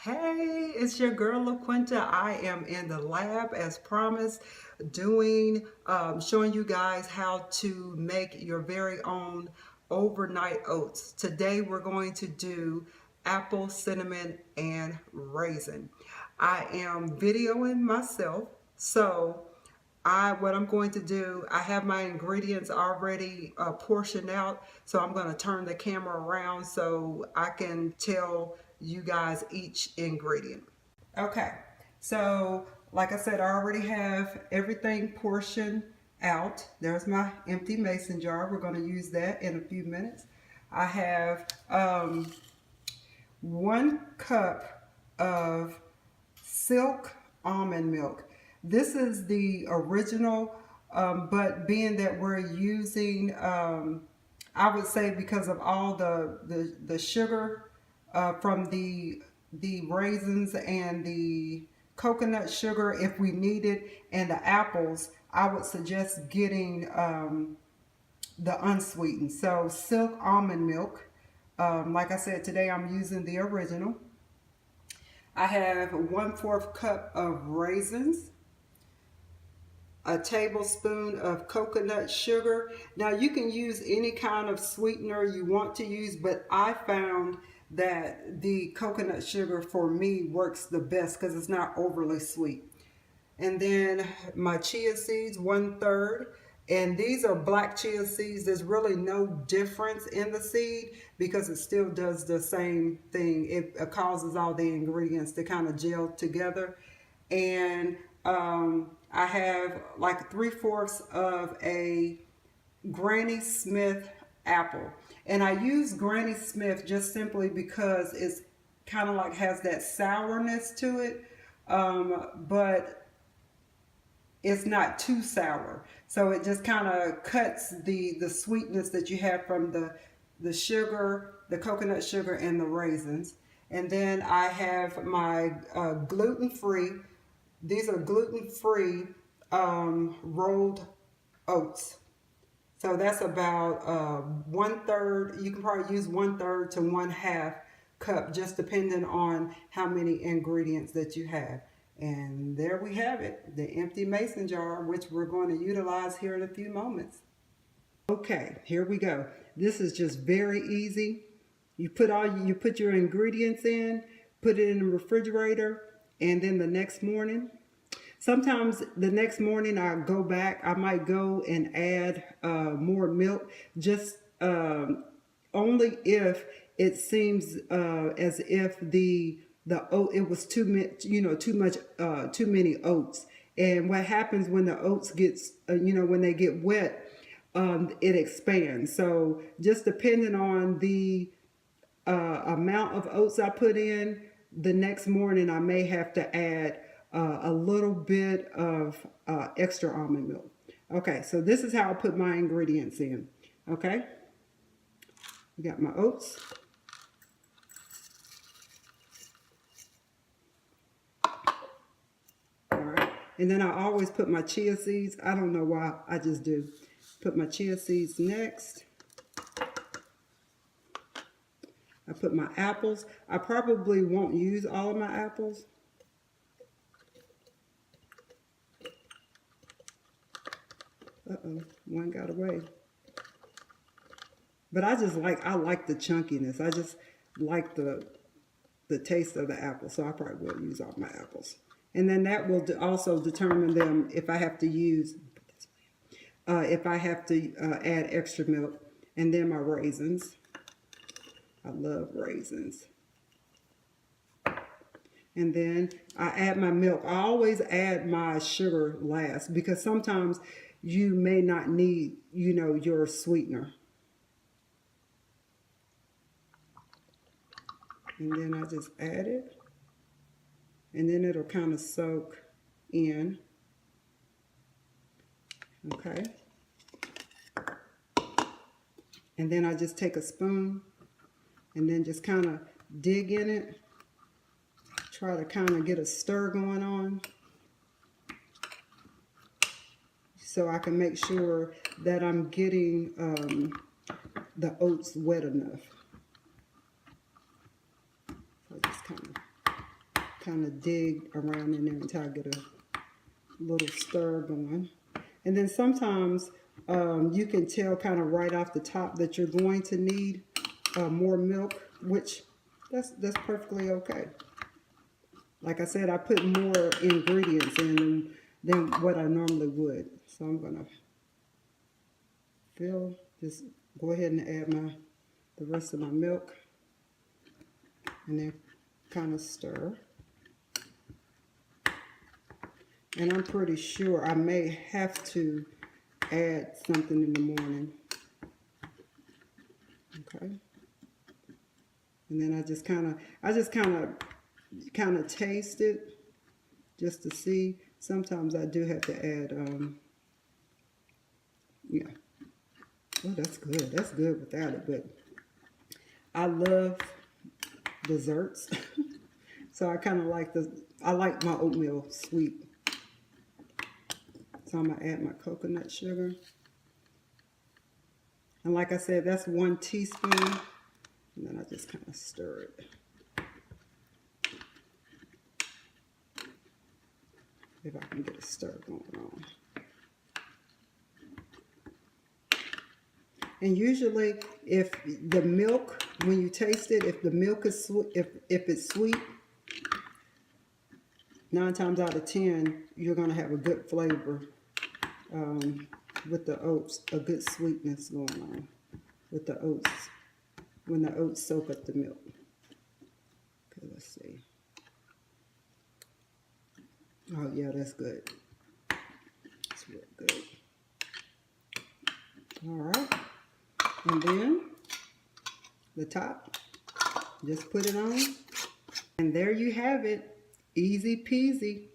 Hey, it's your girl LaQuinta. I am in the lab as promised, showing you guys how to make your very own overnight oats. Today we're going to do apple, cinnamon, and raisin. I am videoing myself, so what I'm going to do, I have my ingredients already portioned out, so I'm going to turn the camera around so I can tell you guys each ingredient. Okay, so like I said, I already have everything portioned out. There's my empty mason jar. We're going to use that in a few minutes. I have 1 cup of silk almond milk. This is the original, but being that we're using, I would say because of all the sugar from the raisins and the coconut sugar, if we need it, and the apples, I would suggest getting the unsweetened. So silk almond milk. Like I said, today I'm using the original. I have 1/4 cup of raisins, a tablespoon of coconut sugar. Now you can use any kind of sweetener you want to use, but I found that the coconut sugar for me works the best because it's not overly sweet. And then my chia seeds, 1/3. And these are black chia seeds. There's really no difference in the seed because it still does the same thing. It causes all the ingredients to kind of gel together. And I have like 3/4 of a Granny Smith apple. And I use Granny Smith just simply because it's kind of like has that sourness to it. But it's not too sour, so it just kind of cuts the sweetness that you have from the sugar, the coconut sugar, and the raisins. And then I have my gluten-free. These are gluten-free rolled oats. So that's about 1/3. You can probably use 1/3 to 1/2 cup, just depending on how many ingredients that you have. And there we have it, the empty mason jar, which we're going to utilize here in a few moments. Okay, here we go. This is just very easy. You put your ingredients in, put it in the refrigerator, and then the next morning, sometimes the next morning I go back, I might go and add more milk, just only if it seems as if the oat, it was too many oats. And what happens when the oats gets when they get wet, it expands. So just depending on the amount of oats I put in, the next morning I may have to add a little bit of extra almond milk. Okay, so this is how I put my ingredients in. Okay, I got my oats. And then I always put my chia seeds. I don't know why, I just do. Put my chia seeds next. I put my apples. I probably won't use all of my apples. Uh-oh, one got away. But I like the chunkiness. I just like the taste of the apple. So I probably will use all my apples. And then that will also determine them if I have to use, add extra milk. And then my raisins. I love raisins. And then I add my milk. I always add my sugar last because sometimes you may not need, your sweetener. And then I just add it. And then it'll kind of soak in. Okay. And then I just take a spoon and then just kind of dig in it. Try to kind of get a stir going on, so I can make sure that I'm getting the oats wet enough. So just kind of kind of dig around in there until I get a little stir going. And then sometimes you can tell kind of right off the top that you're going to need more milk, which that's perfectly okay. Like I said, I put more ingredients in than what I normally would. So I'm gonna just go ahead and add the rest of my milk, and then kind of stir. And I'm pretty sure I may have to add something in the morning. Okay. And then I just kind of taste it just to see. Sometimes I do have to add yeah. Oh, that's good. That's good without it, but I love desserts. So I kind of like I like my oatmeal sweet. So I'm gonna add my coconut sugar. And like I said, that's 1 teaspoon. And then I just kind of stir it. If I can get a stir going on. And usually, if the milk, when you taste it, if the milk is sweet, if it's sweet, 9 times out of 10, you're gonna have a good flavor with the oats, a good sweetness going on with the oats when the oats soak up the milk. Okay, let's see. Oh yeah, that's good. It's real good. All right. And then the top, just put it on. And there you have it. Easy peasy.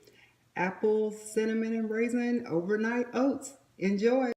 Apple, cinnamon, and raisin overnight oats. Enjoy.